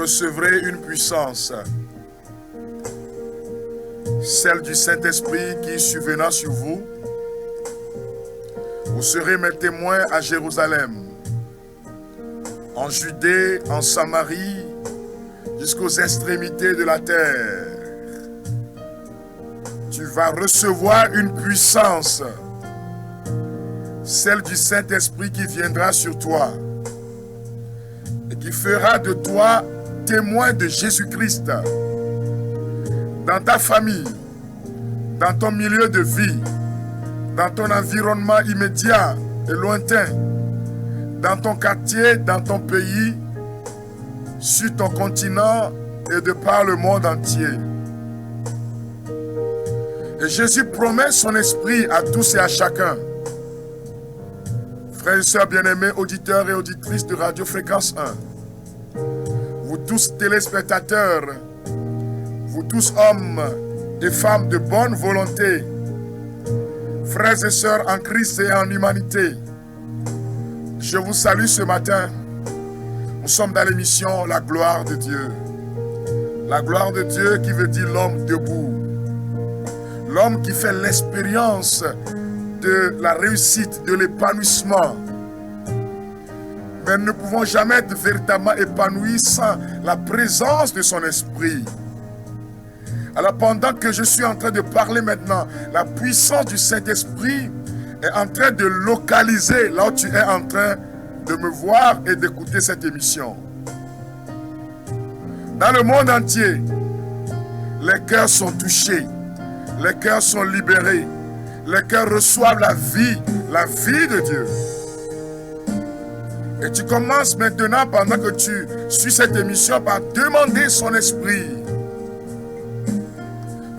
recevrez une puissance, celle du Saint-Esprit qui surviendra sur vous. Vous serez mes témoins à Jérusalem, en Judée, en Samarie, jusqu'aux extrémités de la terre. Tu vas recevoir une puissance, celle du Saint-Esprit qui viendra sur toi et qui fera de toi témoin de Jésus-Christ dans ta famille, dans ton milieu de vie, dans ton environnement immédiat et lointain, dans ton quartier, dans ton pays, sur ton continent et de par le monde entier. Et Jésus promet son esprit à tous et à chacun. Frères et sœurs bien-aimés, auditeurs et auditrices de Radio Fréquence 1, vous tous téléspectateurs, vous tous hommes et femmes de bonne volonté, frères et sœurs en Christ et en humanité, je vous salue ce matin. Nous sommes dans l'émission La gloire de Dieu. La gloire de Dieu qui veut dire l'homme debout. L'homme qui fait l'expérience de la réussite, de l'épanouissement. Mais nous ne pouvons jamais être véritablement épanouis sans la présence de son esprit. Alors pendant que je suis en train de parler maintenant, la puissance du Saint-Esprit est en train de localiser là où tu es en train de me voir et d'écouter cette émission. Dans le monde entier, les cœurs sont touchés, les cœurs sont libérés, les cœurs reçoivent la vie de Dieu. Et tu commences maintenant, pendant que tu suis cette émission, par demander son esprit.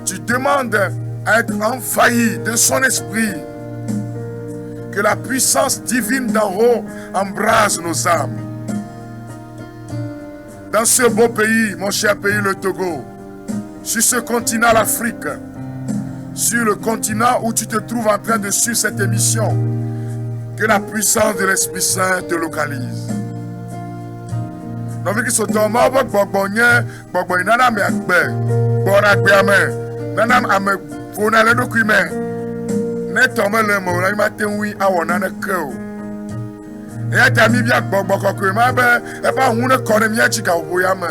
Tu demandes à être envahi de son esprit. Que la puissance divine d'en haut embrase nos âmes. Dans ce beau pays, mon cher pays, le Togo, sur ce continent, l'Afrique, sur le continent où tu te trouves en train de suivre cette émission, que la puissance de l'Esprit Saint te localise. Ne tome le mo la ma tenwi awona na ko e ta mi bia gbogbo kokko ma be e ba hu ne kore mi achika wo ya ma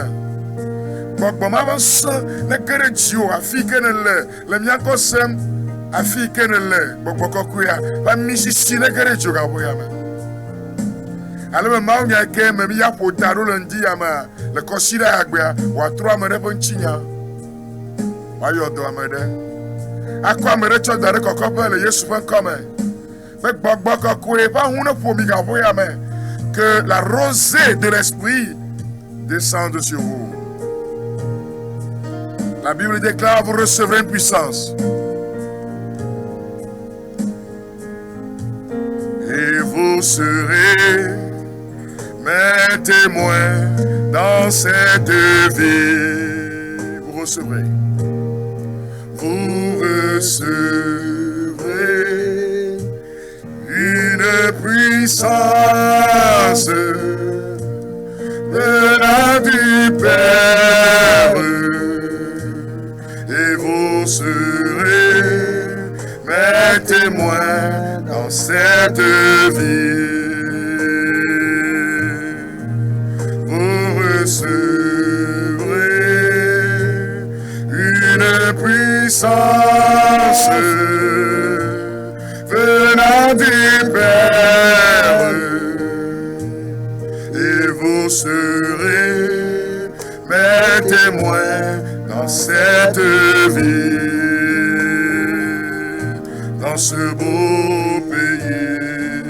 gbogbo ma ba so ne kere jio afike ne le mi anko sem afike ne le gbogbo kokko ya ba mi sisi ne kere jio ga wo ya ma ale ma nya ke me mi ya potaro le ndi ya ma le kosira agbe wa tro amere bo nchinya wa yo do amere akwa mere cho dare kokko le Yesu pen comme mais gbogbo kokko e ba hu ne po mi ga bo ya me que la rosée de l'esprit descende sur vous. La Bible déclare vous recevrez une puissance et vous serez mes témoins dans cette vie. Vous recevrez. Vous recevrez une puissance venant du Père et vous serez mes témoins dans cette vie. Vous recevrez une puissance venant du Père et vous serez mes témoins dans cette vie, dans ce beau pays,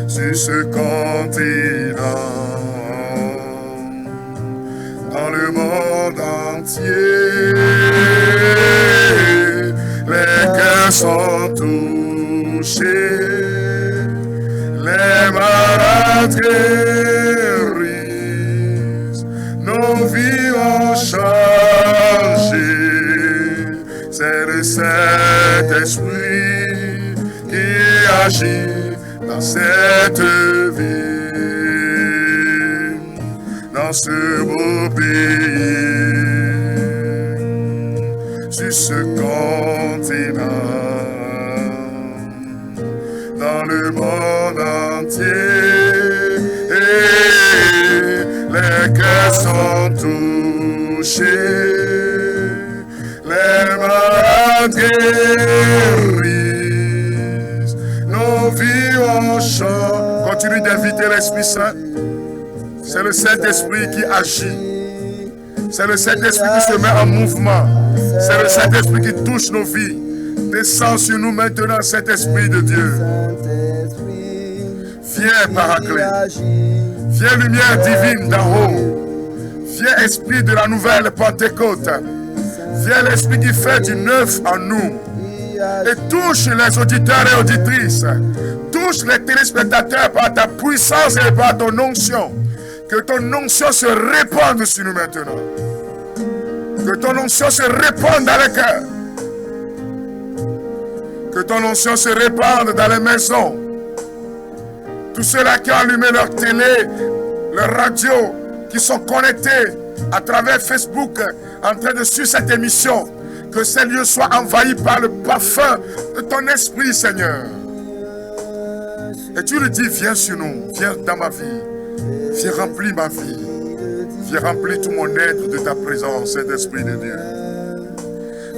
sur ce continent, dans le monde entier. Les cœurs sont touchés, les malades guérissent, nos vies ont changé. C'est le Saint-Esprit qui agit dans cette vie, dans ce beau pays, sur ce continent, dans le monde entier, les cœurs sont touchés, les malades guérissent, nos vies en chant. Continue d'inviter l'Esprit Saint. C'est le Saint-Esprit qui agit. C'est le Saint-Esprit qui se met en mouvement. C'est le Saint-Esprit qui touche nos vies. Descends sur nous maintenant, Saint-Esprit de Dieu. Viens, Paraclet. Viens, lumière divine d'en haut. Viens, Esprit de la nouvelle Pentecôte. Viens, l'Esprit qui fait du neuf en nous. Et touche les auditeurs et auditrices. Touche les téléspectateurs par ta puissance et par ton onction. Que ton onction se répande sur nous maintenant. Que ton onction se répande dans les cœurs. Que ton onction se répande dans les maisons. Tous ceux-là qui ont allumé leur télé, leur radio, qui sont connectés à travers Facebook, en train de suivre cette émission, que ces lieux soient envahis par le parfum de ton esprit, Seigneur. Et tu lui dis, viens sur nous, viens dans ma vie, viens remplir ma vie, viens remplir tout mon être de ta présence, Saint-Esprit de Dieu.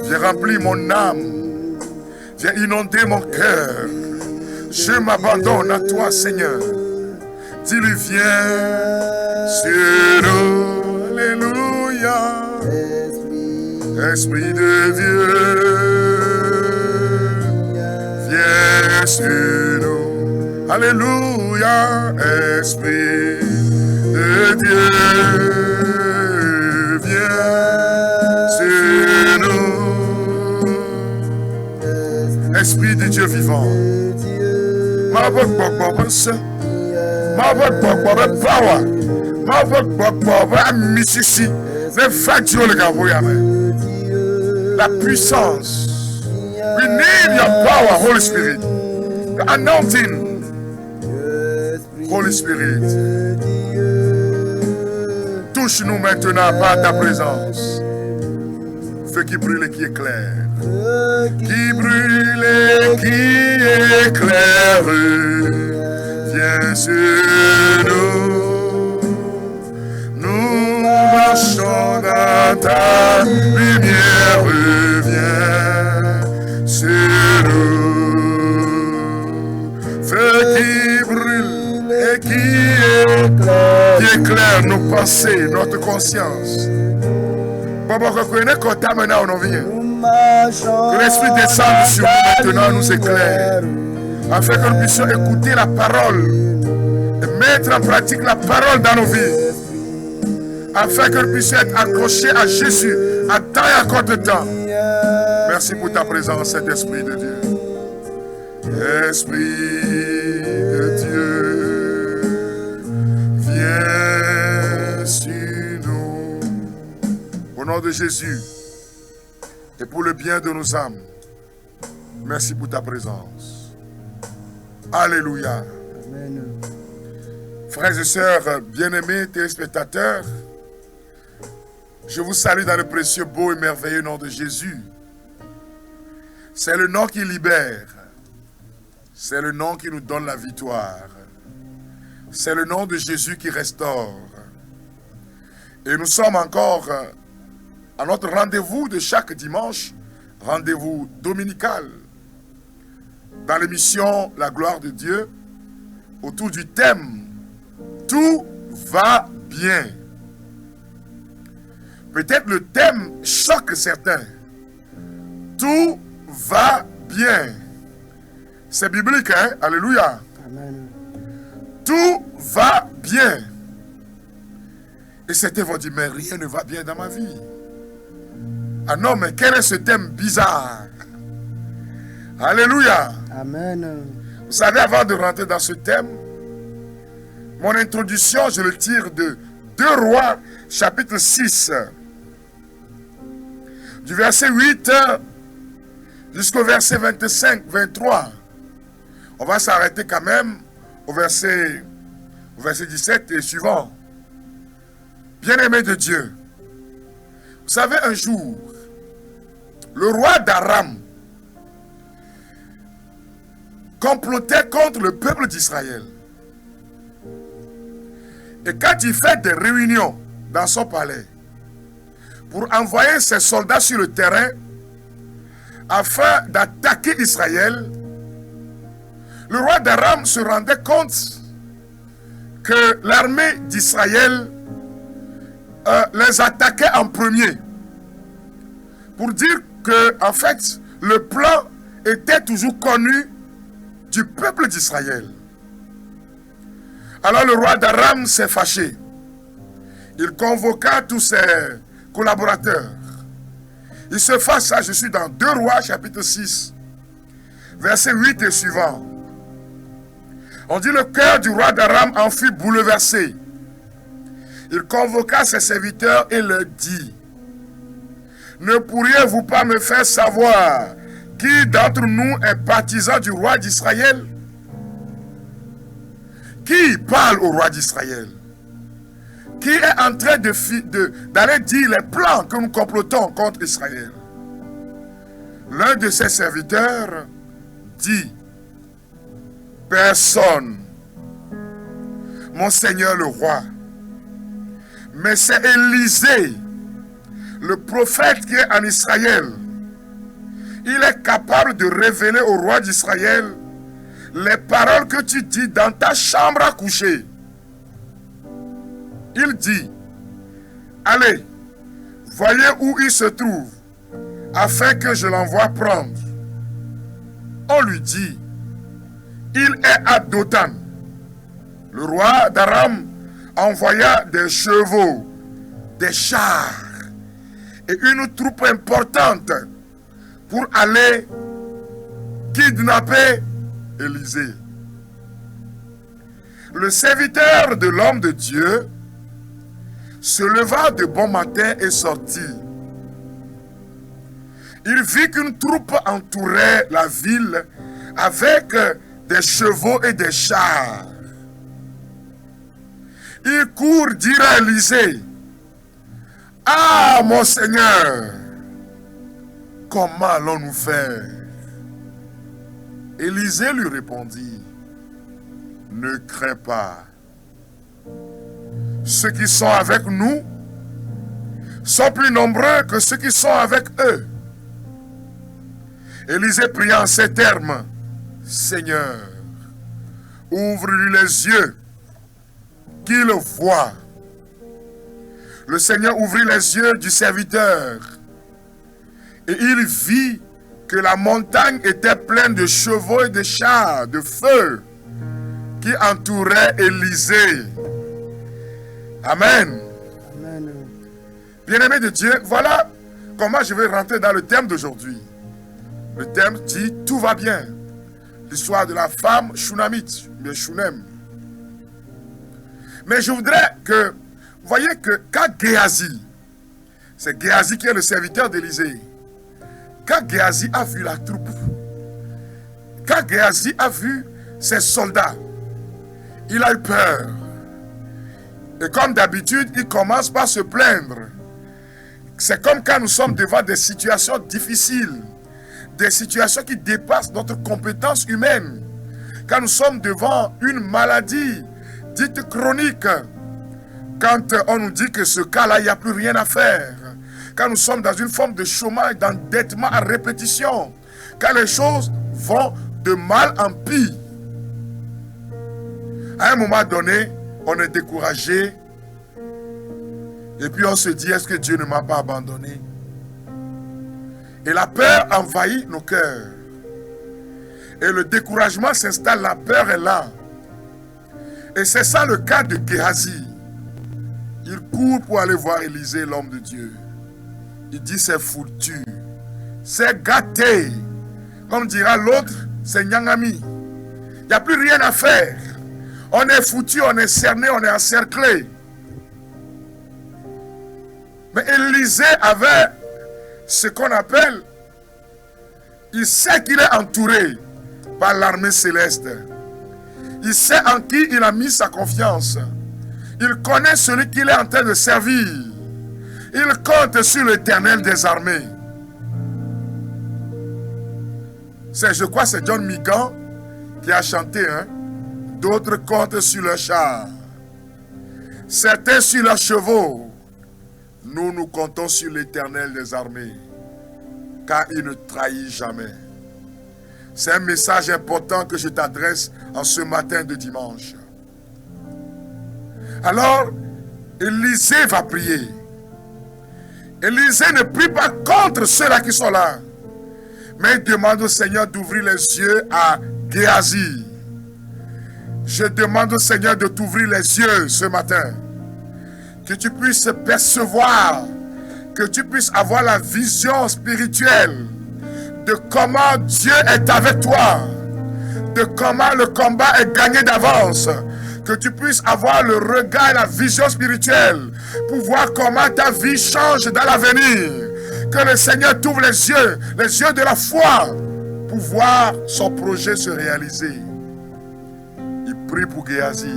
Viens remplir mon âme, viens inonder mon cœur. Je m'abandonne à toi, Seigneur. Dis-lui, viens sur nous, alléluia. Esprit de Dieu, viens sur nous, alléluia. Esprit de Dieu, viens sur nous. Esprit de Dieu vivant. Ma voix power. Ma voix misisi. La puissance. We need your power, Holy Spirit. The anointing, Holy Spirit. Touche-nous maintenant par ta présence. Feu qui brûle et qui éclaire. Qui brûle et qui éclaire. Viens sur nous. Nous marchons dans ta lumière. Viens sur nous. Feu qui brûle et qui éclaire nos pensées, notre conscience. Que l'Esprit descende sur nous maintenant, nous éclaire, afin que nous puissions écouter la parole et mettre en pratique la parole dans nos vies, afin que nous puissions être accrochés à Jésus à temps et à court de temps. Merci pour ta présence, Saint-Esprit de Dieu. Esprit de Dieu, viens sur nous. Au nom de Jésus et pour le bien de nos âmes, merci pour ta présence. Alléluia. Amen. Frères et sœurs, bien-aimés téléspectateurs, je vous salue dans le précieux, beau et merveilleux nom de Jésus. C'est le nom qui libère. C'est le nom qui nous donne la victoire. C'est le nom de Jésus qui restaure. Et nous sommes encore à notre rendez-vous de chaque dimanche, rendez-vous dominical, dans l'émission La gloire de Dieu, autour du thème « Tout va bien ». Peut-être le thème choque certains. Tout va bien. C'est biblique, hein? Alléluia. Amen. Tout va bien. Et certains vont dire, mais rien ne va bien dans ma vie. Ah non, mais quel est ce thème bizarre? Alléluia. Amen. Vous savez, avant de rentrer dans ce thème, mon introduction, je le tire de 2 Rois, chapitre 6. Du verset 8 jusqu'au verset 25, 23. On va s'arrêter quand même au verset 17 et suivant. Bien-aimés de Dieu, vous savez, un jour, le roi d'Aram complotait contre le peuple d'Israël. Et quand il fait des réunions dans son palais pour envoyer ses soldats sur le terrain afin d'attaquer Israël, le roi d'Aram se rendait compte que l'armée d'Israël les attaquait en premier. Pour dire que, en fait, le plan était toujours connu du peuple d'Israël. Alors le roi d'Aram s'est fâché. Il convoqua tous ses collaborateurs. Il se fâcha, je suis dans 2 Rois chapitre 6, verset 8 et suivant. On dit le cœur du roi d'Aram en fut bouleversé. Il convoqua ses serviteurs et leur dit: ne pourriez-vous pas me faire savoir qui d'entre nous est partisan du roi d'Israël? Qui parle au roi d'Israël? Qui est en train d'aller dire les plans que nous complotons contre Israël? L'un de ses serviteurs dit: personne, mon seigneur le roi, mais c'est Élisée, le prophète qui est en Israël. Il est capable de révéler au roi d'Israël les paroles que tu dis dans ta chambre à coucher. Il dit: allez, voyez où il se trouve, afin que je l'envoie prendre. On lui dit: il est à Dothan. Le roi d'Aram envoya des chevaux, des chars et une troupe importante pour aller kidnapper Élisée. Le serviteur de l'homme de Dieu se leva de bon matin et sortit. Il vit qu'une troupe entourait la ville avec des chevaux et des chars. Il court dire à Élisée: ah, mon Seigneur, comment allons-nous faire? Élisée lui répondit: ne crains pas. Ceux qui sont avec nous sont plus nombreux que ceux qui sont avec eux. Élisée pria en ces termes: Seigneur, ouvre-lui les yeux, qu'il voie. Le Seigneur ouvrit les yeux du serviteur et il vit que la montagne était pleine de chevaux et de chars de feu qui entouraient Élisée. Amen. Amen. Bien-aimés de Dieu, voilà comment je vais rentrer dans le thème d'aujourd'hui. Le thème dit: tout va bien. L'histoire de la femme Shunamite, bien Shunem. Mais je voudrais que, vous voyez que quand Géasi, c'est Géasi qui est le serviteur d'Élisée, quand Géasi a vu la troupe, quand Géasi a vu ses soldats, il a eu peur. Et comme d'habitude, il commence par se plaindre. C'est comme quand nous sommes devant des situations difficiles, des situations qui dépassent notre compétence humaine. Quand nous sommes devant une maladie dite chronique, quand on nous dit que ce cas-là, il n'y a plus rien à faire, quand nous sommes dans une forme de chômage, d'endettement à répétition, quand les choses vont de mal en pire, à un moment donné, on est découragé et puis on se dit: est-ce que Dieu ne m'a pas abandonné? Et la peur envahit nos cœurs. Et le découragement s'installe, la peur est là. Et c'est ça le cas de Géasi. Il court pour aller voir Élisée, l'homme de Dieu. Il dit: c'est foutu, c'est gâté. Comme dira l'autre, c'est Nyangami. Il n'y a plus rien à faire. On est foutu, on est cerné, on est encerclé. Mais Élisée avait ce qu'on appelle, il sait qu'il est entouré par l'armée céleste. Il sait en qui il a mis sa confiance. Il connaît celui qu'il est en train de servir. Il compte sur l'Éternel des armées. Je crois que c'est John Migan qui a chanté. D'autres comptent sur leurs chars. Certains sur leurs chevaux. Nous comptons sur l'Éternel des armées. Car il ne trahit jamais. C'est un message important que je t'adresse en ce matin de dimanche. Alors, Élisée va prier. Élisée ne prie pas contre ceux-là qui sont là. Mais il demande au Seigneur d'ouvrir les yeux à Géasi. Je demande au Seigneur de t'ouvrir les yeux ce matin. Que tu puisses percevoir, que tu puisses avoir la vision spirituelle de comment Dieu est avec toi, de comment le combat est gagné d'avance, que tu puisses avoir le regard et la vision spirituelle pour voir comment ta vie change dans l'avenir. Que le Seigneur t'ouvre les yeux de la foi pour voir son projet se réaliser. Il prie pour Géasi.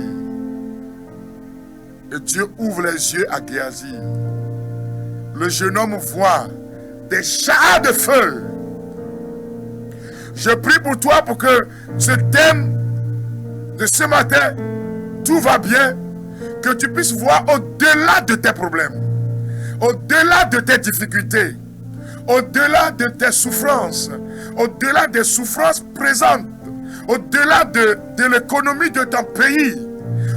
Et Dieu ouvre les yeux à Géasi. Le jeune homme voit des chars de feu. Je prie pour toi pour que ce thème de ce matin, tout va bien, que tu puisses voir au-delà de tes problèmes, au-delà de tes difficultés, au-delà de tes souffrances, au-delà des souffrances présentes, au-delà de l'économie de ton pays,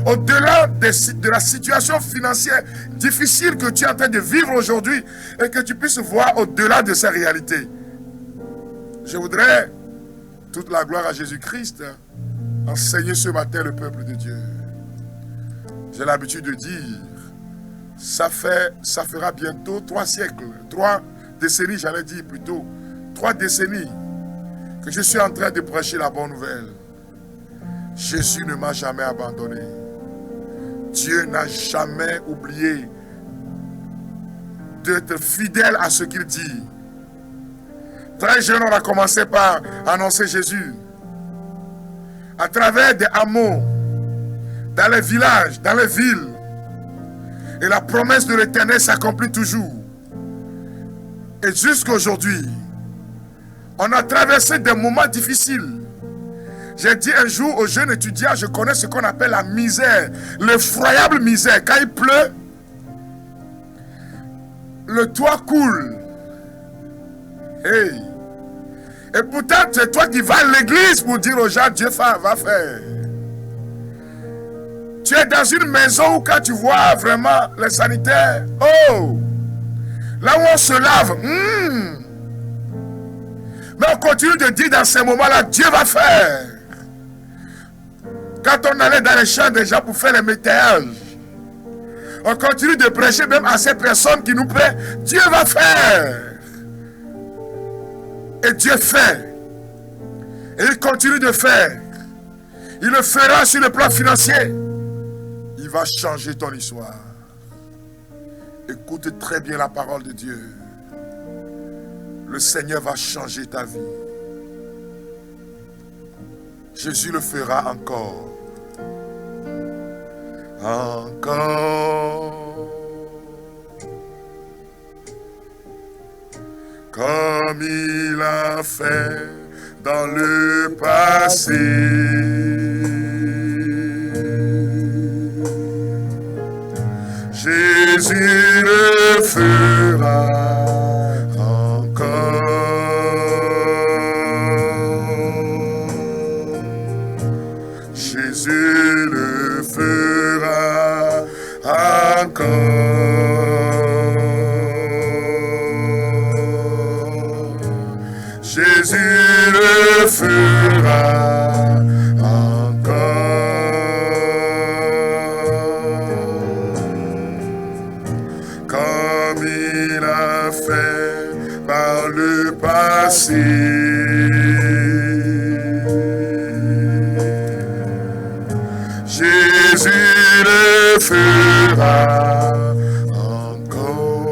au-delà de la situation financière difficile que tu es en train de vivre aujourd'hui, et que tu puisses voir au-delà de ces réalités. Je voudrais, toute la gloire à Jésus-Christ, enseigner ce matin le peuple de Dieu. J'ai l'habitude de dire, ça fera bientôt 3 siècles, 3 décennies, j'allais dire plutôt, 3 décennies que je suis en train de prêcher la bonne nouvelle. Jésus ne m'a jamais abandonné. Dieu n'a jamais oublié d'être fidèle à ce qu'il dit. Très jeune, on a commencé par annoncer Jésus. À travers des hameaux, dans les villages, dans les villes. Et la promesse de l'Éternel s'accomplit toujours. Et jusqu'à aujourd'hui, on a traversé des moments difficiles. J'ai dit un jour aux jeunes étudiants, je connais ce qu'on appelle la misère, l'effroyable misère. Quand il pleut, le toit coule. Hey. Et pourtant, c'est toi qui vas à l'église pour dire aux gens, Dieu va faire. Tu es dans une maison où quand tu vois vraiment les sanitaires, oh, là où on se lave, mais on continue de dire dans ces moments-là, Dieu va faire. Quand on allait dans les champs des gens pour faire les métayages, on continue de prêcher même à ces personnes qui nous paient, Dieu va faire. Et Dieu fait. Et il continue de faire. Il le fera sur le plan financier. Il va changer ton histoire. Écoute très bien la parole de Dieu. Le Seigneur va changer ta vie. Jésus le fera encore. Encore. Comme il a fait dans le passé. Jésus le fera encore. Jésus le fera encore. Jésus le fera encore. Comme il a fait par le passé. Jésus le fera encore.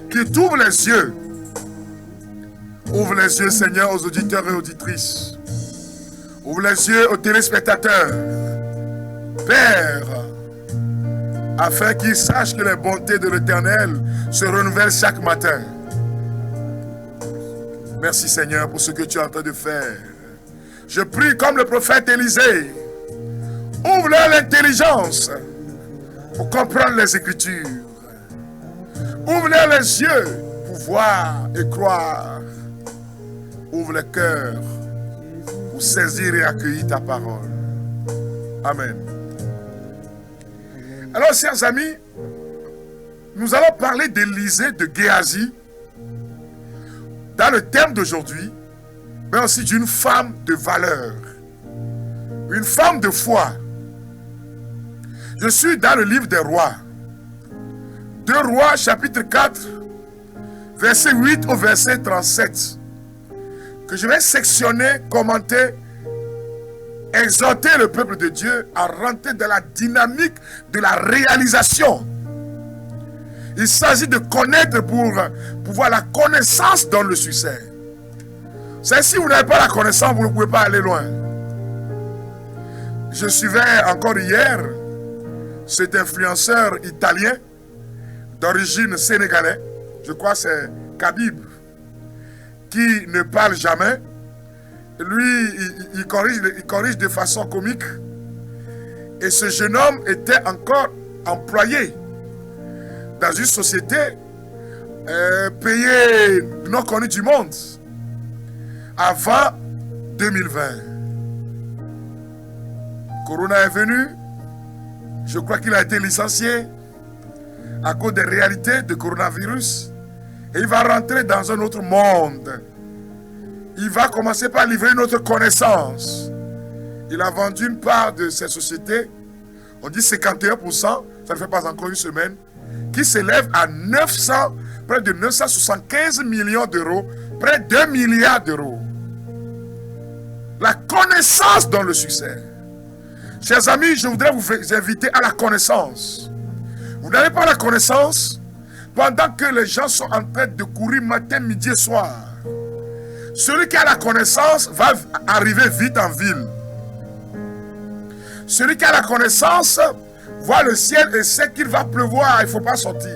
Qu'il t'ouvre les yeux. Ouvre les yeux, Seigneur, aux auditeurs et auditrices. Ouvre les yeux aux téléspectateurs. Père, afin qu'ils sachent que les bontés de l'Éternel se renouvellent chaque matin. Merci Seigneur pour ce que tu es en train de faire. Je prie comme le prophète Élisée. Ouvre-leur l'intelligence pour comprendre les Écritures. Ouvre-leur les yeux pour voir et croire. Ouvre le cœur pour saisir et accueillir ta parole. Amen. Alors, chers amis, nous allons parler d'Élisée de Géasi dans le thème d'aujourd'hui, mais aussi d'une femme de valeur, une femme de foi. Je suis dans le livre des Rois. 2 Rois, chapitre 4, verset 8 au verset 37, que je vais sectionner, commenter, exhorter le peuple de Dieu à rentrer dans la dynamique de la réalisation. Il s'agit de connaître pour pouvoir la connaissance dans le succès. C'est si vous n'avez pas la connaissance, vous ne pouvez pas aller loin. Je suivais encore hier cet influenceur italien d'origine sénégalaise, je crois que c'est Khabib, qui ne parle jamais. Lui, il corrige de façon comique. Et ce jeune homme était encore employé dans une société payée non connue du monde avant 2020. Corona est venu. Je crois qu'il a été licencié à cause des réalités du coronavirus. Et il va rentrer dans un autre monde. Il va commencer par livrer une autre connaissance. Il a vendu une part de cette société, on dit 51%, ça ne fait pas encore une semaine, qui s'élève à 900, près de 975 millions d'euros, près de 2 milliards d'euros. La connaissance dans le succès. Chers amis, je voudrais vous inviter à la connaissance. Vous n'avez pas la connaissance pendant que les gens sont en train de courir matin, midi et soir. Celui qui a la connaissance va arriver vite en ville. Celui qui a la connaissance voit le ciel et sait qu'il va pleuvoir, il ne faut pas sortir.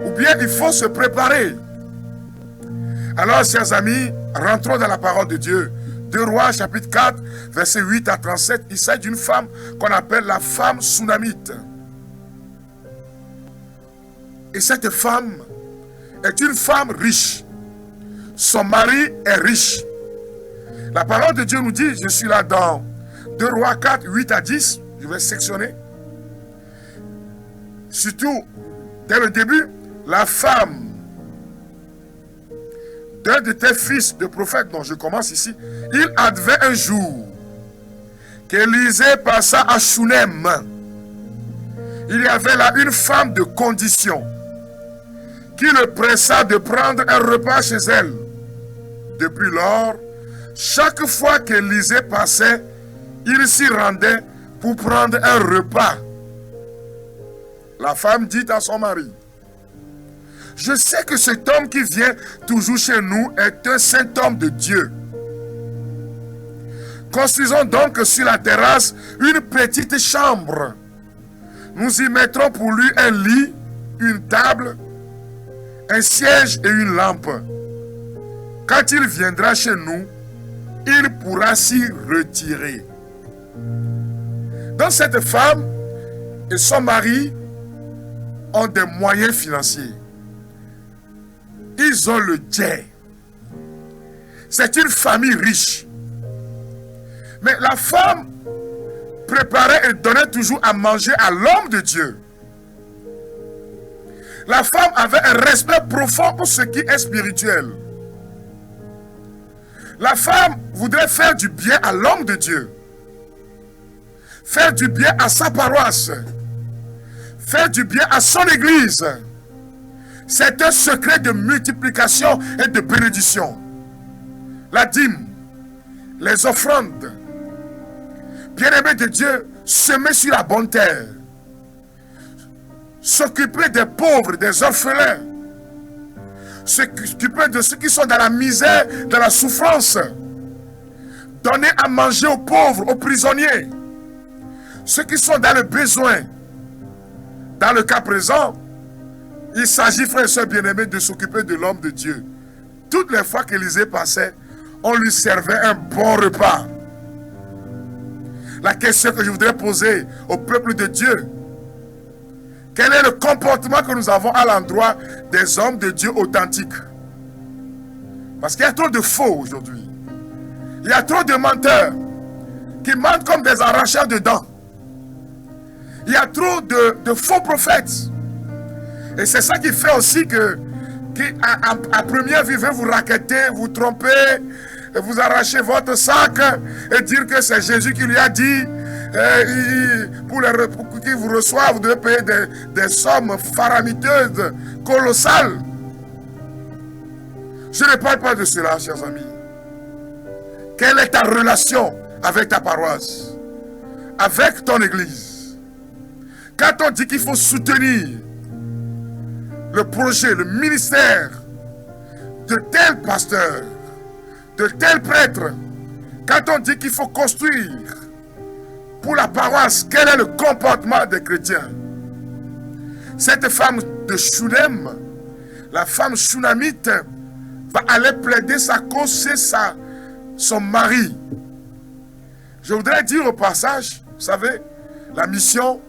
Ou bien il faut se préparer. Alors, chers amis, rentrons dans la parole de Dieu. 2 Rois, chapitre 4, verset 8 à 37. Il s'agit d'une femme qu'on appelle la femme Sunamite. Et cette femme est une femme riche. Son mari est riche. La parole de Dieu nous dit, je suis là dans 2 Rois 4, 8 à 10. Je vais sectionner. Surtout, dès le début, la femme d'un de tes fils de prophète, dont je commence ici, il advint un jour qu'Élisée passa à Shunem. Il y avait là une femme de condition qui le pressa de prendre un repas chez elle. Depuis lors, chaque fois qu'Élisée passait, il s'y rendait pour prendre un repas. La femme dit à son mari, « Je sais que cet homme qui vient toujours chez nous est un saint homme de Dieu. Construisons donc sur la terrasse une petite chambre. Nous y mettrons pour lui un lit, une table, un siège et une lampe. Quand il viendra chez nous, il pourra s'y retirer. » Donc cette femme et son mari ont des moyens financiers. Ils ont le jet. C'est une famille riche. Mais la femme préparait et donnait toujours à manger à l'homme de Dieu. La femme avait un respect profond pour ce qui est spirituel. La femme voudrait faire du bien à l'homme de Dieu. Faire du bien à sa paroisse. Faire du bien à son église. C'est un secret de multiplication et de bénédiction. La dîme, les offrandes. Bien-aimés de Dieu, semer sur la bonne terre. S'occuper des pauvres, des orphelins. S'occuper de ceux qui sont dans la misère, dans la souffrance. Donner à manger aux pauvres, aux prisonniers. ceux qui sont dans le besoin. Dans le cas présent, il s'agit, frères et sœurs bien-aimés, de s'occuper de l'homme de Dieu. Toutes les fois qu'Élisée passait, on lui servait un bon repas. La question que je voudrais poser au peuple de Dieu, quel est le comportement que nous avons à l'endroit des hommes de Dieu authentiques? Parce qu'il y a trop de faux aujourd'hui. Il y a trop de menteurs qui mentent comme des arracheurs de dents. Il y a trop de faux prophètes. Et c'est ça qui fait aussi que à première vue, vous raqueter, vous tromper, vous arrachez votre sac et dire que c'est Jésus qui lui a dit pour qu'il vous reçoive, vous devez payer des sommes faramiteuses, colossales. Je ne parle pas de cela, chers amis. Quelle est ta relation avec ta paroisse, avec ton église? Quand on dit qu'il faut soutenir le projet, le ministère de tel pasteur, de tel prêtre, quand on dit qu'il faut construire pour la paroisse, quel est le comportement des chrétiens? Cette femme de Shunem, la femme shunamite, va aller plaider sa cause chez son mari. Je voudrais dire au passage, vous savez, la mission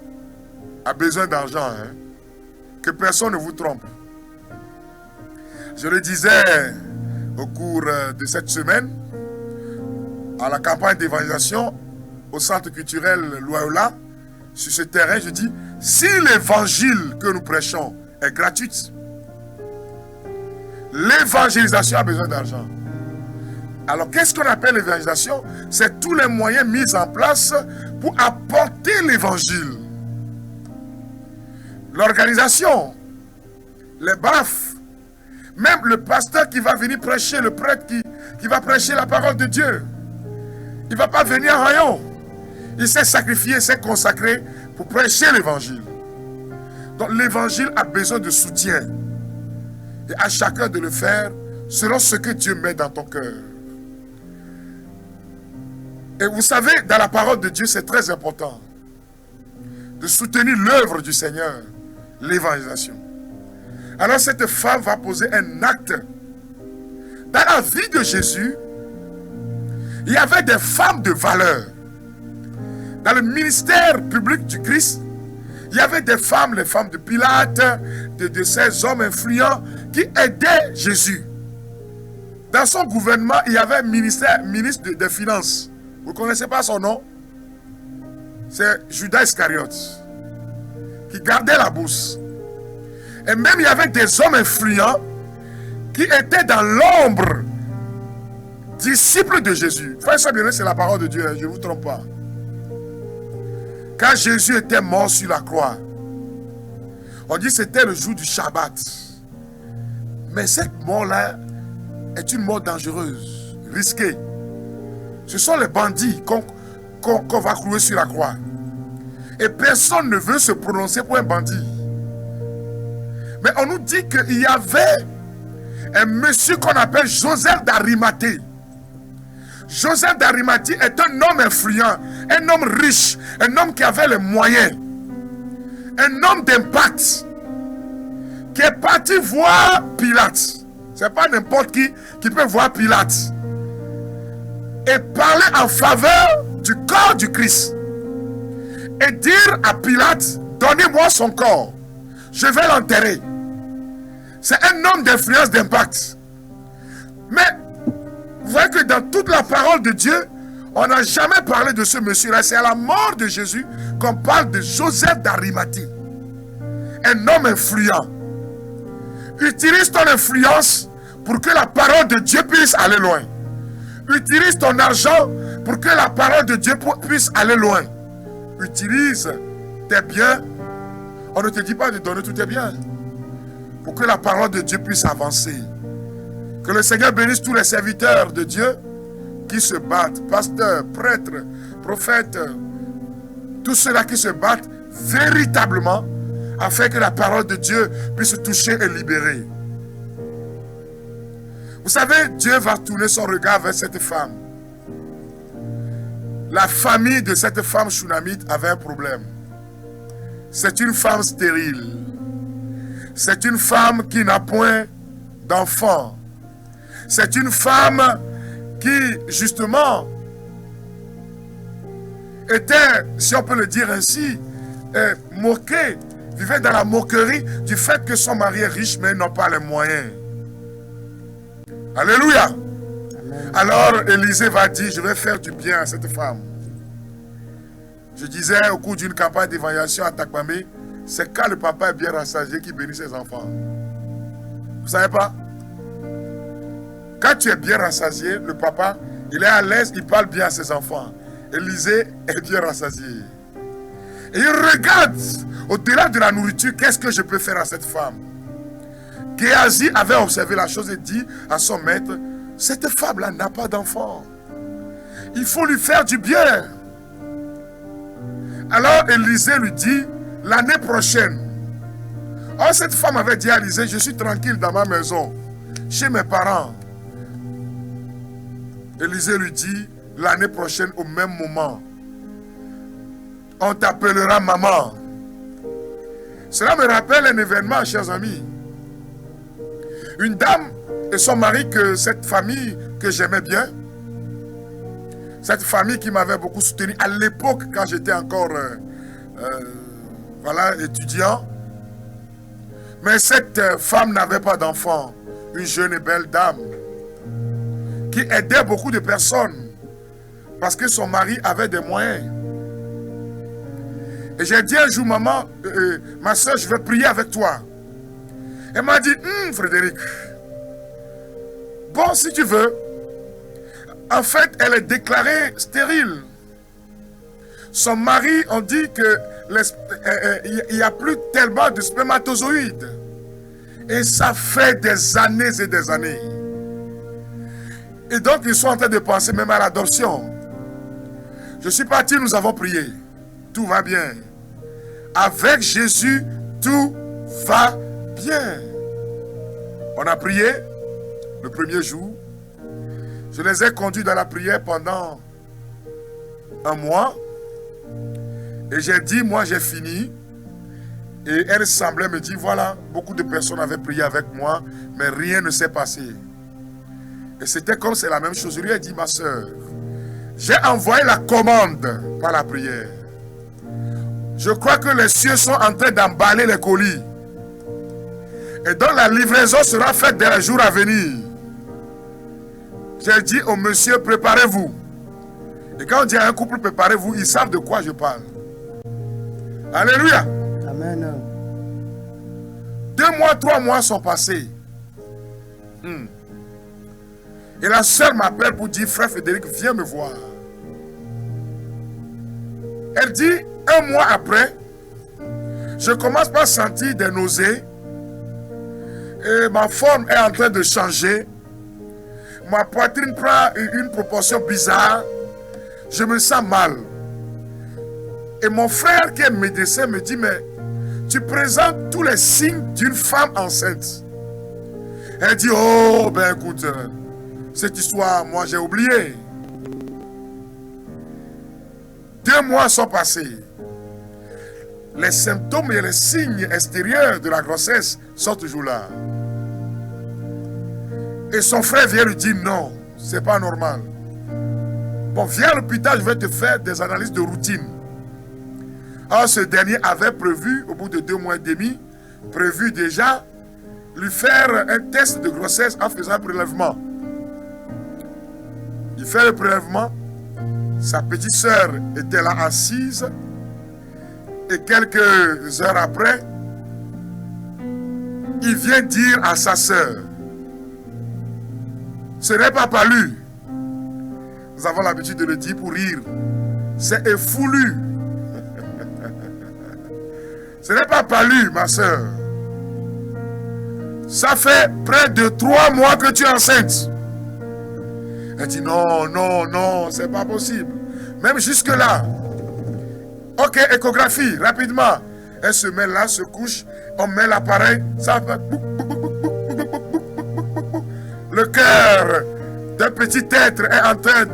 a besoin d'argent, hein? Que personne ne vous trompe. Je le disais au cours de cette semaine, à la campagne d'évangélisation, au centre culturel Loyola, sur ce terrain, je dis, si l'évangile que nous prêchons est gratuit, l'évangélisation a besoin d'argent. Alors, qu'est-ce qu'on appelle l'évangélisation? C'est tous les moyens mis en place pour apporter l'évangile. L'organisation, les baffes, même le pasteur qui va venir prêcher, le prêtre qui va prêcher la parole de Dieu. Il ne va pas venir en rayon. Il s'est sacrifié, s'est consacré pour prêcher l'évangile. Donc l'évangile a besoin de soutien. Et à chacun de le faire selon ce que Dieu met dans ton cœur. Et vous savez, dans la parole de Dieu, c'est très important de soutenir l'œuvre du Seigneur, l'évangélisation. Alors cette femme va poser un acte. Dans la vie de Jésus, il y avait des femmes de valeur. Dans le ministère public du Christ, il y avait des femmes, les femmes de Pilate, de ces hommes influents qui aidaient Jésus. Dans son gouvernement, il y avait un ministre des Finances. Vous ne connaissez pas son nom? C'est Judas Iscariote, qui gardait la bourse. Et même il y avait des hommes influents qui étaient dans l'ombre, disciples de Jésus. Frère, ça bien, c'est la parole de Dieu, je ne vous trompe pas. Quand Jésus était mort sur la croix, on dit que c'était le jour du Shabbat. Mais cette mort-là est une mort dangereuse, risquée. Ce sont les bandits qu'on va clouer sur la croix. Et personne ne veut se prononcer pour un bandit. Mais on nous dit qu'il y avait un monsieur qu'on appelle Joseph d'Arimathée. Joseph d'Arimathée est un homme influent, un homme riche, un homme qui avait les moyens, un homme d'impact, qui est parti voir Pilate. Ce n'est pas n'importe qui peut voir Pilate et parler en faveur du corps du Christ et dire à Pilate, donnez-moi son corps, je vais l'enterrer. C'est un homme d'influence, d'impact. Mais vous voyez que dans toute la parole de Dieu, on n'a jamais parlé de ce monsieur-là. C'est à la mort de Jésus qu'on parle de Joseph d'Arimathée. Un homme influent. Utilise ton influence pour que la parole de Dieu puisse aller loin. Utilise ton argent pour que la parole de Dieu puisse aller loin. Utilise tes biens. On ne te dit pas de donner tous tes biens. Pour que la parole de Dieu puisse avancer. Que le Seigneur bénisse tous les serviteurs de Dieu qui se battent, pasteurs, prêtres, prophètes, tous ceux-là qui se battent véritablement afin que la parole de Dieu puisse toucher et libérer. Vous savez, Dieu va tourner son regard vers cette femme. la famille de cette femme Shunamite avait un problème. C'est une femme stérile. C'est une femme qui n'a point d'enfant. C'est une femme qui, justement, était, si on peut le dire ainsi, moquée, vivait dans la moquerie du fait que son mari est riche, mais n'a pas les moyens. Alléluia. Amen. Alors Élisée va dire, je vais faire du bien à cette femme. Je disais au cours d'une campagne d'évaluation à Takpamé, c'est quand le papa est bien rassasié qu'il bénit ses enfants. Vous savez pas? Quand tu es bien rassasié, le papa, il est à l'aise, il parle bien à ses enfants. Élisée est bien rassasié. Et il regarde, au-delà de la nourriture, qu'est-ce que je peux faire à cette femme? Géasi avait observé la chose et dit à son maître, cette femme-là n'a pas d'enfant. Il faut lui faire du bien. Alors Élisée lui dit, l'année prochaine. Or cette femme avait dit à Élisée, je suis tranquille dans ma maison, chez mes parents. Élisée lui dit, l'année prochaine au même moment, on t'appellera maman. Cela me rappelle un événement, chers amis. Une dame et son mari, que cette famille que j'aimais bien, cette famille qui m'avait beaucoup soutenu à l'époque quand j'étais encore étudiant. Mais cette femme n'avait pas d'enfant, une jeune et belle dame qui aidait beaucoup de personnes parce que son mari avait des moyens. Et j'ai dit un jour, maman, ma soeur, je vais prier avec toi. Elle m'a dit, Frédéric, bon, si tu veux. En fait, elle est déclarée stérile. Son mari, on dit que il n'y a plus tellement de spermatozoïdes. Et ça fait des années et des années. Et donc, ils sont en train de penser même à l'adoption. Je suis parti, nous avons prié. Tout va bien. Avec Jésus, tout va bien. On a prié le premier jour. Je les ai conduits dans la prière pendant un mois. Et j'ai dit, moi j'ai fini. Et elle semblait me dire, voilà, beaucoup de personnes avaient prié avec moi, mais rien ne s'est passé. Et c'était comme c'est la même chose. Je lui ai dit, ma soeur, j'ai envoyé la commande par la prière. Je crois que les cieux sont en train d'emballer les colis. Et donc la livraison sera faite dans les jours à venir. J'ai dit au monsieur, préparez-vous. Et quand on dit à un couple, préparez-vous, ils savent de quoi je parle. Alléluia. Amen. 2 mois, 3 mois sont passés. Et la sœur m'appelle pour dire, frère Frédéric, viens me voir. Elle dit, 1 mois après, je commence par sentir des nausées. Et ma forme est en train de changer. Ma poitrine prend une proportion bizarre. Je me sens mal. Et mon frère qui est médecin me dit, mais tu présentes tous les signes d'une femme enceinte. Elle dit, oh, ben écoute, cette histoire, moi j'ai oublié. 2 mois sont passés. Les symptômes et les signes extérieurs de la grossesse sont toujours là. Et son frère vient lui dire, non, c'est pas normal. Bon, viens à l'hôpital, je vais te faire des analyses de routine. Alors ce dernier avait prévu, au bout de 2 mois et demi, prévu déjà lui faire un test de grossesse en faisant un prélèvement. Il fait le prélèvement, sa petite sœur était là assise, et quelques heures après, il vient dire à sa sœur, ce n'est pas palu. Nous avons l'habitude de le dire pour rire. C'est effoulu. Ce n'est pas palu, ma soeur. Ça fait près de 3 mois que tu es enceinte. Elle dit non, non, non, c'est pas possible. Même jusque-là. Ok, échographie, rapidement. Elle se met là, se couche, on met l'appareil, ça fait... Le cœur d'un petit être est en train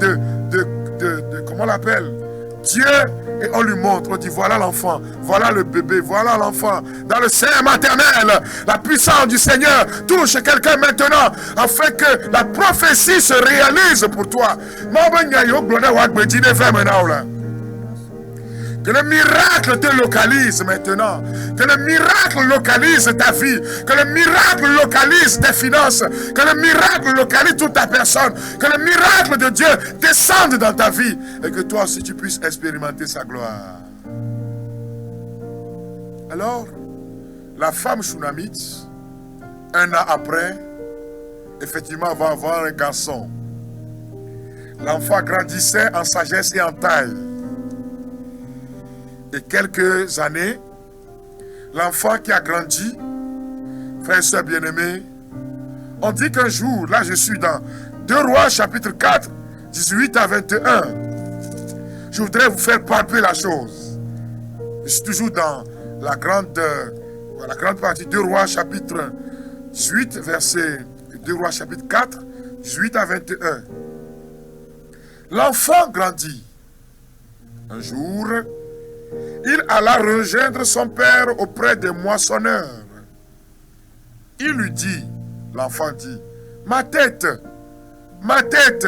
comment on l'appelle? Dieu, et on lui montre, on dit voilà l'enfant, voilà le bébé, voilà l'enfant. Dans le sein maternel, la puissance du Seigneur touche quelqu'un maintenant, afin que la prophétie se réalise pour toi. Que le miracle te localise maintenant. Que le miracle localise ta vie. Que le miracle localise tes finances. Que le miracle localise toute ta personne. Que le miracle de Dieu descende dans ta vie. Et que toi aussi tu puisses expérimenter sa gloire. Alors, la femme Shunamite, un an après, effectivement va avoir un garçon. L'enfant grandissait en sagesse et en taille. Et quelques années, l'enfant qui a grandi, frères et sœurs bien-aimés, on dit qu'un jour, là je suis dans 2 Rois chapitre 4, 18 à 21. Je voudrais vous faire palper la chose. Je suis toujours dans la grande partie 2 Rois chapitre 18, verset 2 Rois chapitre 4, 18 à 21. L'enfant grandit. Un jour, il alla rejoindre son père auprès des moissonneurs. Il lui dit, l'enfant dit, ma tête, ma tête.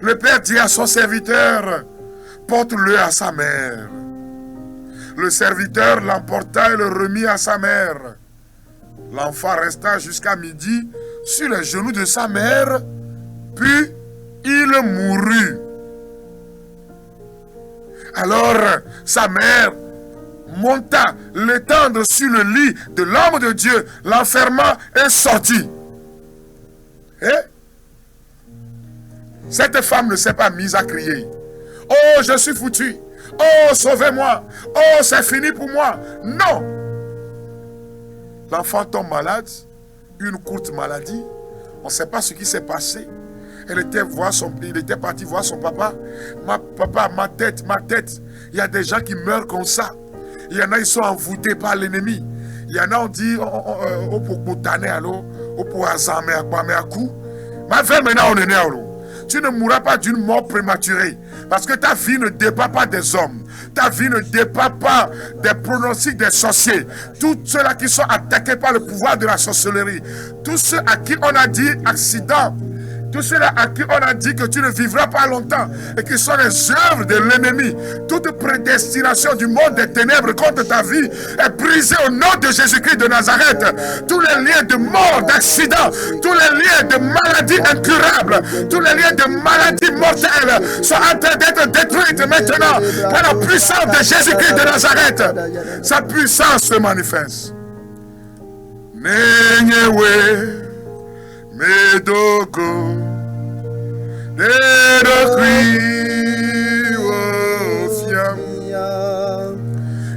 Le père dit à son serviteur, porte-le à sa mère. Le serviteur l'emporta et le remit à sa mère. L'enfant resta jusqu'à midi sur les genoux de sa mère, puis il mourut. Alors sa mère monta l'étendre sur le lit de l'homme de Dieu, l'enferma et sortit. Cette femme ne s'est pas mise à crier. Oh, je suis foutu. Oh, sauvez-moi. Oh, c'est fini pour moi. Non. L'enfant tombe malade, une courte maladie. On ne sait pas ce qui s'est passé. Il était parti voir son papa. Papa, ma tête. Il y a des gens qui meurent comme ça. Il y en a, ils sont envoûtés par l'ennemi. Il y en a, on dit, on peut boutaner, on peut azamé à coup. Ma femme, maintenant, on est né. Tu ne mourras pas d'une mort prématurée. Parce que ta vie ne dépend pas des hommes. Ta vie ne dépend pas des pronostics des sorciers. Tous ceux-là qui sont attaqués par le pouvoir de la sorcellerie. Tous ceux à qui on a dit accident. Tous ceux-là à qui on a dit que tu ne vivras pas longtemps et qui sont les œuvres de l'ennemi. Toute prédestination du monde des ténèbres contre ta vie est brisée au nom de Jésus-Christ de Nazareth. Tous les liens de mort, d'accident, tous les liens de maladies incurables, tous les liens de maladies mortelles sont en train d'être détruits maintenant par la puissance de Jésus-Christ de Nazareth. Sa puissance se manifeste. Nenyewe. Medoko Nedokri Ofiam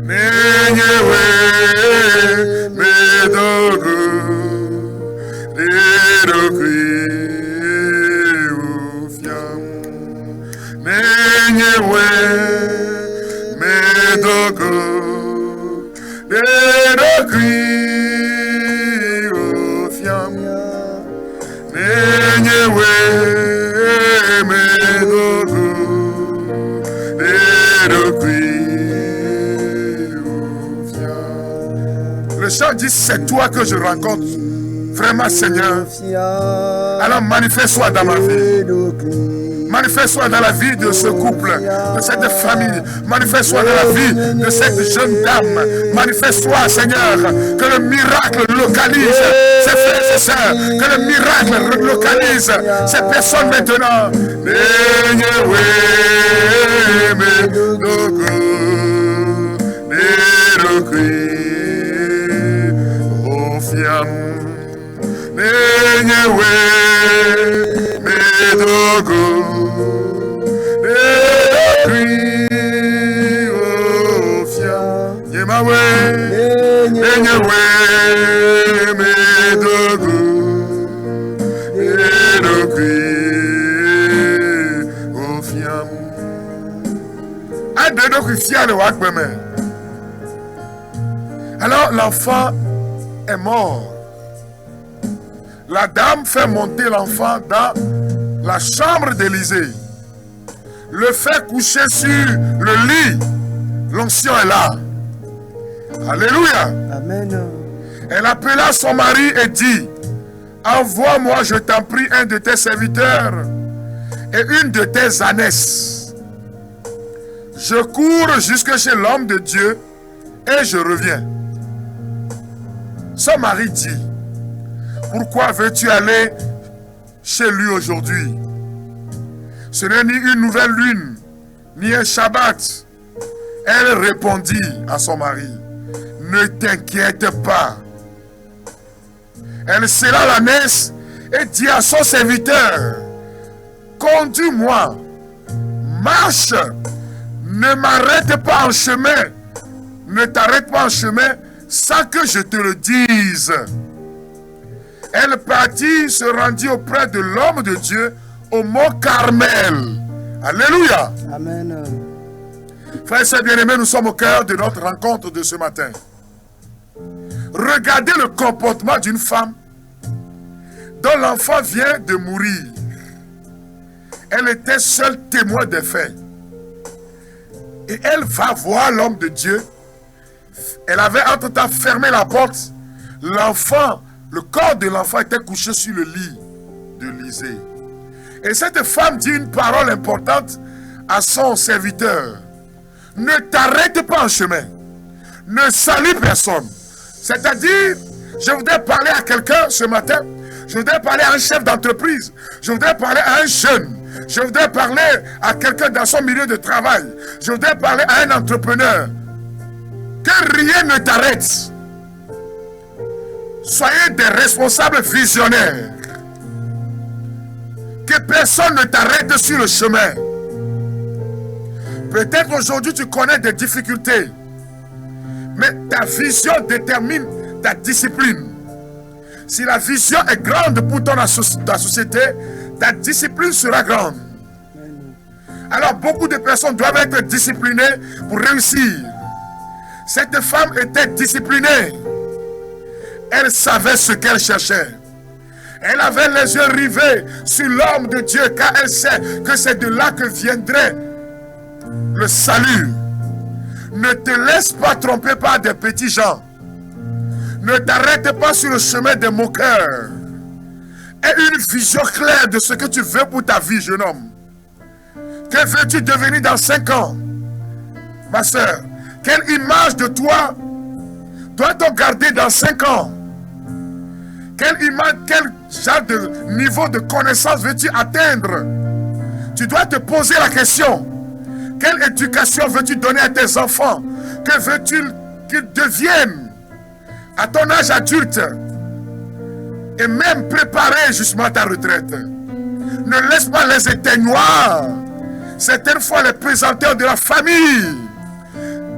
Nenyewe Medoko Nedokri Ofiam Nenyewe Medoko Nedokri Ofiam Le chant dit, c'est toi que je rencontre. Vraiment, Seigneur. Alors manifeste-toi dans ma vie. Manifeste-toi dans la vie de ce couple, de cette famille. Manifeste-toi dans la vie de cette jeune dame. Manifeste-toi, Seigneur, que le miracle localise ses frères et sœurs. Que le miracle localise ces personnes maintenant. Alors l'enfant est mort. La dame fait monter l'enfant dans la chambre d'Élisée. le fait coucher sur le lit. L'onction est là. Alléluia. Amen. Elle appela son mari et dit, envoie-moi, je t'en prie, un de tes serviteurs et une de tes ânesses. Je cours jusque chez l'homme de Dieu et je reviens. Son mari dit, pourquoi veux-tu aller chez lui aujourd'hui? Ce n'est ni une nouvelle lune, ni un Shabbat. Elle répondit à son mari, ne t'inquiète pas. Elle serra l'ânesse et dit à son serviteur, conduis-moi, marche, ne m'arrête pas en chemin, ne t'arrête pas en chemin sans que je te le dise. Elle partit, se rendit auprès de l'homme de Dieu au mont Carmel. Alléluia. Amen. Frères et sœurs bien-aimés, nous sommes au cœur de notre rencontre de ce matin. Regardez le comportement d'une femme dont l'enfant vient de mourir. Elle était seule témoin des faits. Et elle va voir l'homme de Dieu. Elle avait entre-temps fermé la porte. L'enfant, le corps de l'enfant était couché sur le lit de Lisée. Et cette femme dit une parole importante à son serviteur. Ne t'arrête pas en chemin. Ne salue personne. C'est-à-dire, je voudrais parler à quelqu'un ce matin. Je voudrais parler à un chef d'entreprise. Je voudrais parler à un jeune. Je voudrais parler à quelqu'un dans son milieu de travail. Je voudrais parler à un entrepreneur. Que rien ne t'arrête. Soyez des responsables visionnaires. Que personne ne t'arrête sur le chemin. Peut-être aujourd'hui tu connais des difficultés. Mais ta vision détermine ta discipline. Si la vision est grande pour ta société, ta discipline sera grande. Alors beaucoup de personnes doivent être disciplinées pour réussir. Cette femme était disciplinée. Elle savait ce qu'elle cherchait. Elle avait les yeux rivés sur l'homme de Dieu, car elle sait que c'est de là que viendrait le salut. Ne te laisse pas tromper par des petits gens. Ne t'arrête pas sur le chemin des moqueurs. Aie une vision claire de ce que tu veux pour ta vie, jeune homme. Que veux-tu devenir dans 5 ans? Ma soeur, quelle image de toi doit-on garder dans 5 ans? Quelle image, quel genre de niveau de connaissance veux-tu atteindre? Tu dois te poser la question. Quelle éducation veux-tu donner à tes enfants? Que veux-tu qu'ils deviennent à ton âge adulte? Et même préparer justement ta retraite. Ne laisse pas les éteignoirs, certaines fois les présenteurs de la famille,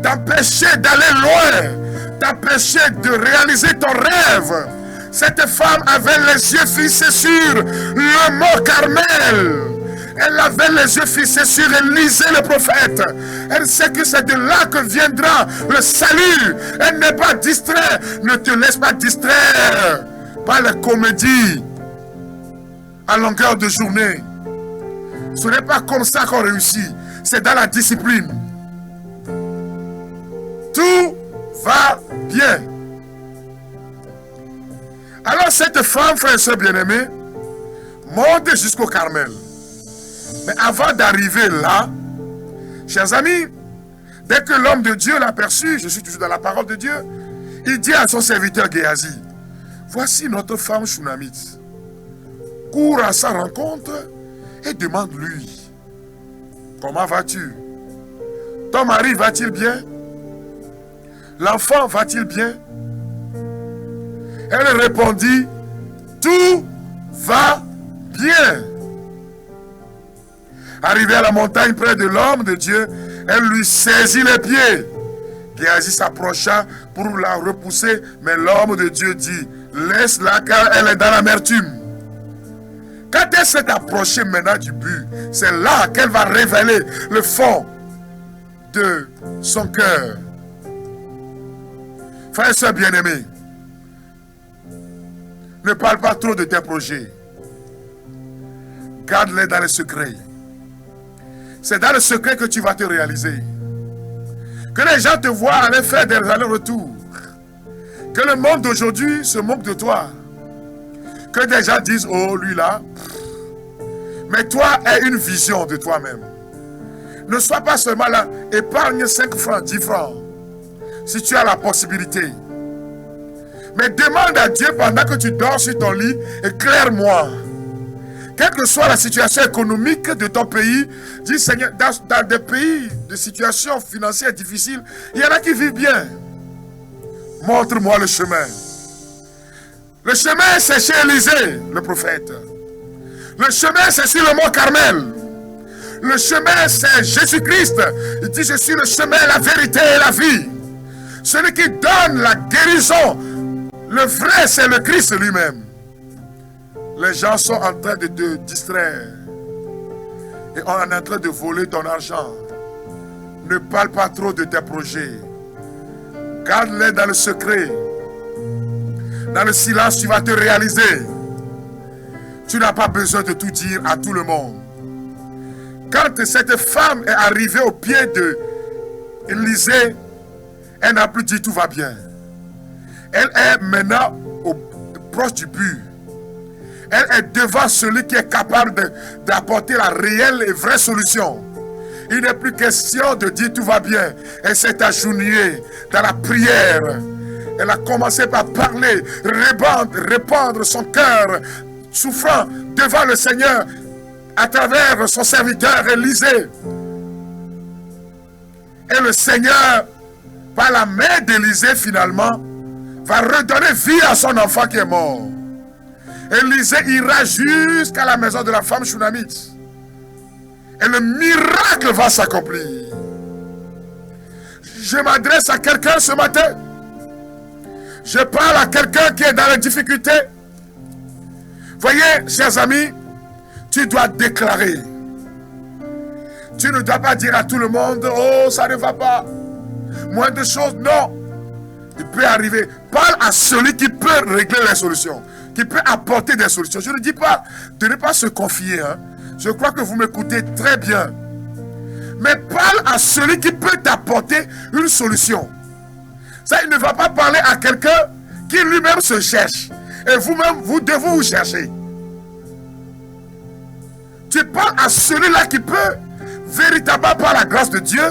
t'empêcher d'aller loin, t'empêcher de réaliser ton rêve. Cette femme avait les yeux fixés sur le mont Carmel. Elle avait les yeux fixés sur Élisée le prophète. Elle sait que c'est de là que viendra le salut. Elle n'est pas distraite. Ne te laisse pas distraire par les comédies à longueur de journée. Ce n'est pas comme ça qu'on réussit. C'est dans la discipline. Tout va bien. Alors cette femme, frère et soeur bien-aimés, monte jusqu'au Carmel. Mais avant d'arriver là, chers amis, dès que l'homme de Dieu l'aperçut, je suis toujours dans la parole de Dieu, il dit à son serviteur Géasi, voici notre femme Shunamite. Cours à sa rencontre et demande-lui, comment vas-tu? Ton mari va-t-il bien? L'enfant va-t-il bien? Elle répondit, tout va bien. Arrivée à la montagne près de l'homme de Dieu, elle lui saisit les pieds. Géasi s'approcha pour la repousser, mais l'homme de Dieu dit, laisse-la car elle est dans l'amertume. Quand elle s'est approchée maintenant du but, c'est là qu'elle va révéler le fond de son cœur. Frères et sœurs bien-aimés, ne parle pas trop de tes projets. Garde-les dans les secrets. C'est dans le secret que tu vas te réaliser. Que les gens te voient aller faire des allers-retours. Que le monde d'aujourd'hui se moque de toi. Que des gens disent, oh, lui là. Mais toi, aie une vision de toi-même. Ne sois pas seulement là, épargne 5 francs, 10 francs. Si tu as la possibilité. Mais demande à Dieu pendant que tu dors sur ton lit, éclaire-moi. Quelle que soit la situation économique de ton pays, dis Seigneur, dans des pays de situation financière difficile, il y en a qui vivent bien. Montre-moi le chemin. Le chemin, c'est chez Élisée, le prophète. Le chemin, c'est sur le mont Carmel. Le chemin, c'est Jésus-Christ. Il dit, je suis le chemin, la vérité et la vie. Celui qui donne la guérison, le vrai, c'est le Christ lui-même. Les gens sont en train de te distraire. Et on est en train de voler ton argent. Ne parle pas trop de tes projets. Garde-les dans le secret. Dans le silence, tu vas te réaliser. Tu n'as pas besoin de tout dire à tout le monde. Quand cette femme est arrivée au pied de Élisée, elle n'a plus dit tout va bien. Elle est maintenant proche du but. Elle est devant celui qui est capable d'apporter la réelle et vraie solution. Il n'est plus question de dire tout va bien. Elle s'est agenouillée dans la prière. Elle a commencé par parler, répandre son cœur, souffrant devant le Seigneur à travers son serviteur Élisée. Et le Seigneur, par la main d'Élisée finalement, va redonner vie à son enfant qui est mort. Élisée ira jusqu'à la maison de la femme Shunamite. Et le miracle va s'accomplir. Je m'adresse à quelqu'un ce matin. Je parle à quelqu'un qui est dans la difficulté. Voyez, chers amis, tu dois déclarer. Tu ne dois pas dire à tout le monde, oh, ça ne va pas. Moins de choses, non. Il peut arriver. Parle à celui qui peut régler les solutions, qui peut apporter des solutions. Je ne dis pas de ne pas se confier. Hein. Je crois que vous m'écoutez très bien. Mais parle à celui qui peut t'apporter une solution. Ça, il ne va pas parler à quelqu'un qui lui-même se cherche. Et vous-même, vous devez vous chercher. Tu parles à celui-là qui peut, véritablement par la grâce de Dieu,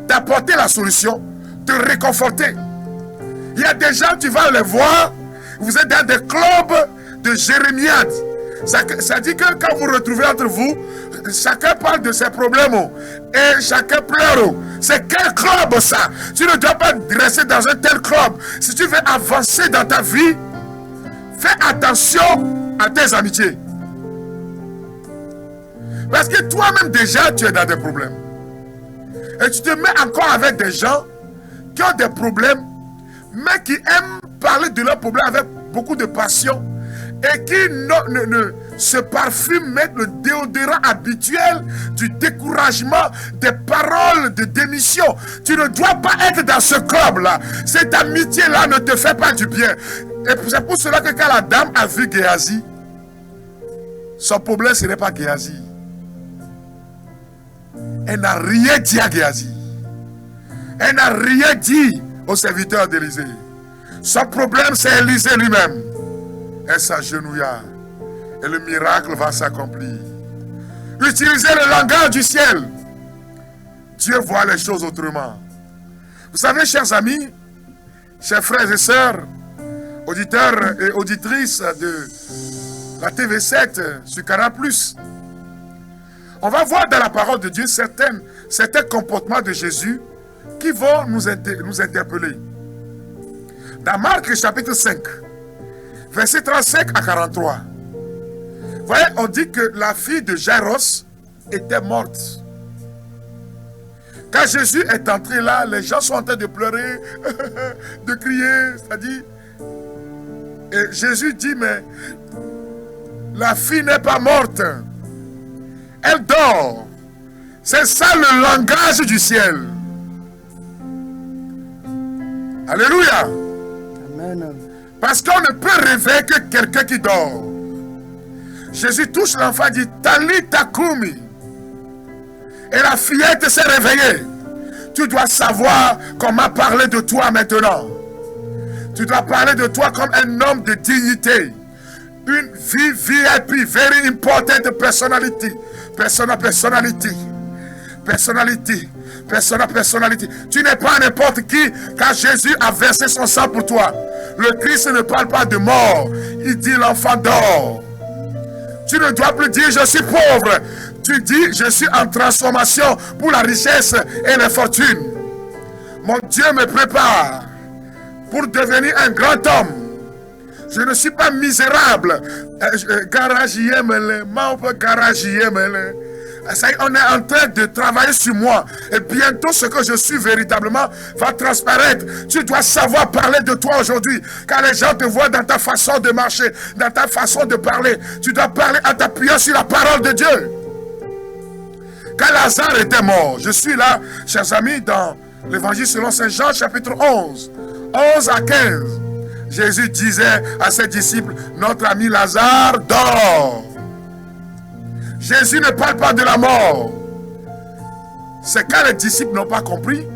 t'apporter la solution, te réconforter. Il y a des gens, tu vas les voir, vous êtes dans des clubs de jérémiades. Ça dit que quand vous retrouvez entre vous, chacun parle de ses problèmes et chacun pleure. C'est quel club ça? Tu ne dois pas rester dans un tel club. Si tu veux avancer dans ta vie, fais attention à tes amitiés. Parce que toi-même déjà, tu es dans des problèmes. Et tu te mets encore avec des gens qui ont des problèmes, mais qui aiment parler de leurs problèmes avec beaucoup de passion et qui ne se parfument, mettent le déodorant habituel du découragement, des paroles de démission. Tu ne dois pas être dans ce club-là. Cette amitié-là ne te fait pas du bien. Et c'est pour cela que quand la dame a vu Géhazi, son problème ce n'est pas Géhazi. Elle n'a rien dit à Géhazi. Elle n'a rien dit au serviteur d'Élisée. Son problème, c'est Élisée lui-même. Elle s'agenouilla. Et le miracle va s'accomplir. Utilisez le langage du ciel. Dieu voit les choses autrement. Vous savez, chers amis, chers frères et sœurs, auditeurs et auditrices de la TV7 sur Canal+, on va voir dans la parole de Dieu certains comportements de Jésus qui vont nous interpeller. Dans Marc chapitre 5, versets 35 à 43. Vous voyez, on dit que la fille de Jaïros était morte. Quand Jésus est entré là, les gens sont en train de pleurer, de crier, c'est-à-dire. Et Jésus dit, mais la fille n'est pas morte. Elle dort. C'est ça le langage du ciel. Alléluia. Amen. Parce qu'on ne peut réveiller que quelqu'un qui dort. Jésus touche l'enfant et dit, Talitha Kumi. Et la fillette s'est réveillée. Tu dois savoir comment parler de toi maintenant. Tu dois parler de toi comme un homme de dignité. Une VIP, very important personality. Personality. Tu n'es pas n'importe qui, car Jésus a versé son sang pour toi. Le Christ ne parle pas de mort, il dit l'enfant dort. Tu ne dois plus dire je suis pauvre. Tu dis je suis en transformation pour la richesse et la fortune. Mon Dieu me prépare pour devenir un grand homme. Je ne suis pas misérable. On est en train de travailler sur moi. Et bientôt, ce que je suis véritablement va transparaître. Tu dois savoir parler de toi aujourd'hui. Car les gens te voient dans ta façon de marcher, dans ta façon de parler. Tu dois parler en t'appuyant sur la parole de Dieu. Quand Lazare était mort, je suis là, chers amis, dans l'évangile selon Saint Jean, chapitre 11. 11 à 15. Jésus disait à ses disciples, notre ami Lazare dort. Jésus ne parle pas de la mort. C'est quand les disciples n'ont pas compris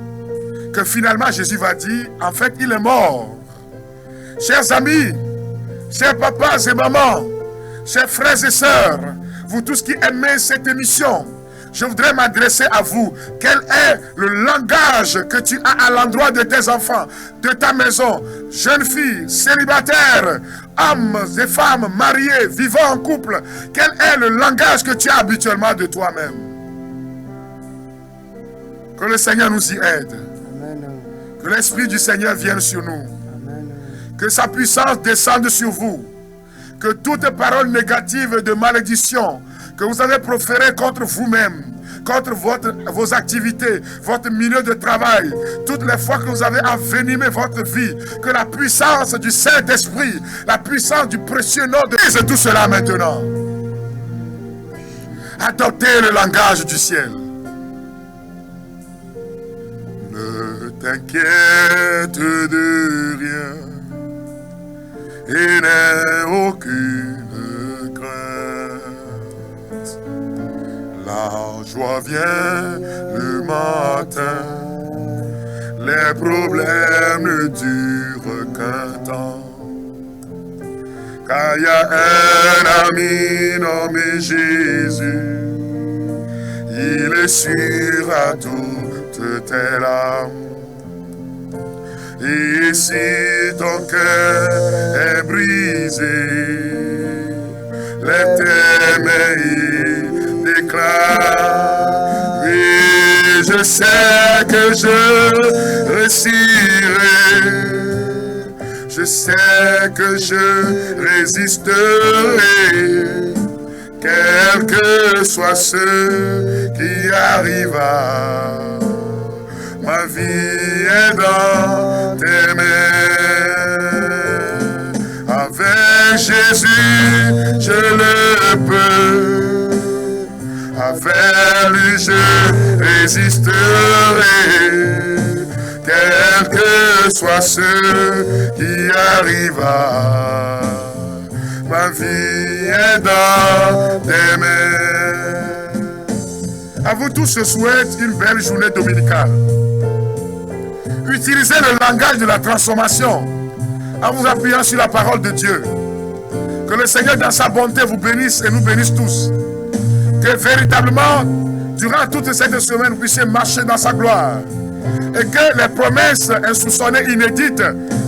que finalement Jésus va dire, en fait, il est mort. Chers amis, chers papas et mamans, chers frères et sœurs, vous tous qui aimez cette émission, je voudrais m'adresser à vous. Quel est le langage que tu as à l'endroit de tes enfants, de ta maison, jeunes filles, célibataires, hommes et femmes mariés, vivant en couple? Quel est le langage que tu as habituellement de toi-même? Que le Seigneur nous y aide. Amen. Que l'Esprit du Seigneur vienne sur nous. Amen. Que sa puissance descende sur vous. Que toute parole négative de malédiction que vous avez proféré contre vous-même, contre vos activités, votre milieu de travail, toutes les fois que vous avez envenimé votre vie, que la puissance du Saint-Esprit, la puissance du précieux nom de Christ, tout cela maintenant. Adoptez le langage du ciel. Ne t'inquiète de rien et n'aie aucune crainte. La joie vient le matin, les problèmes ne durent qu'un temps. Car il y a un ami nommé Jésus, il est sûr à toutes tes larmes. Et si ton cœur est brisé, l'Éternel déclare, oui, je sais que je réussirai, je sais que je résisterai, quel que soit ce qui arriva. Ma vie est dans tes mains. Avec Jésus, je le peux. Avec lui, je résisterai. Quel que soit ce qui arriva. Ma vie est dans tes mains. À vous tous, je souhaite une belle journée dominicale. Utilisez le langage de la transformation en vous appuyant sur la parole de Dieu. Que le Seigneur dans sa bonté vous bénisse et nous bénisse tous. Que véritablement, durant toute cette semaine, vous puissiez marcher dans sa gloire. Et que les promesses insoupçonnées, inédites,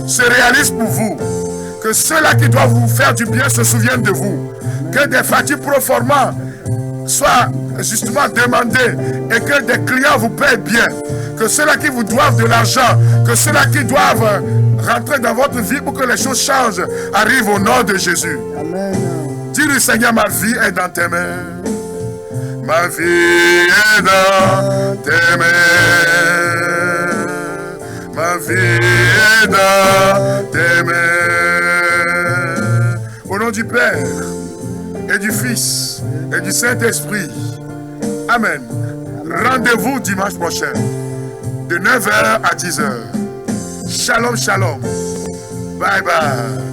se réalisent pour vous. Que ceux-là qui doivent vous faire du bien se souviennent de vous. Que des fatigues pro forma soient justement demandées et que des clients vous payent bien. Que ceux-là qui vous doivent de l'argent, que ceux-là qui doivent rentrer dans votre vie pour que les choses changent, arrivent au nom de Jésus. Amen. Dis-lui, Seigneur, ma vie est dans tes mains. Ma vie est dans tes mains. Ma vie est dans tes mains. Au nom du Père et du Fils et du Saint-Esprit. Amen. Rendez-vous dimanche prochain de 9h à 10h. Shalom, shalom. Bye bye.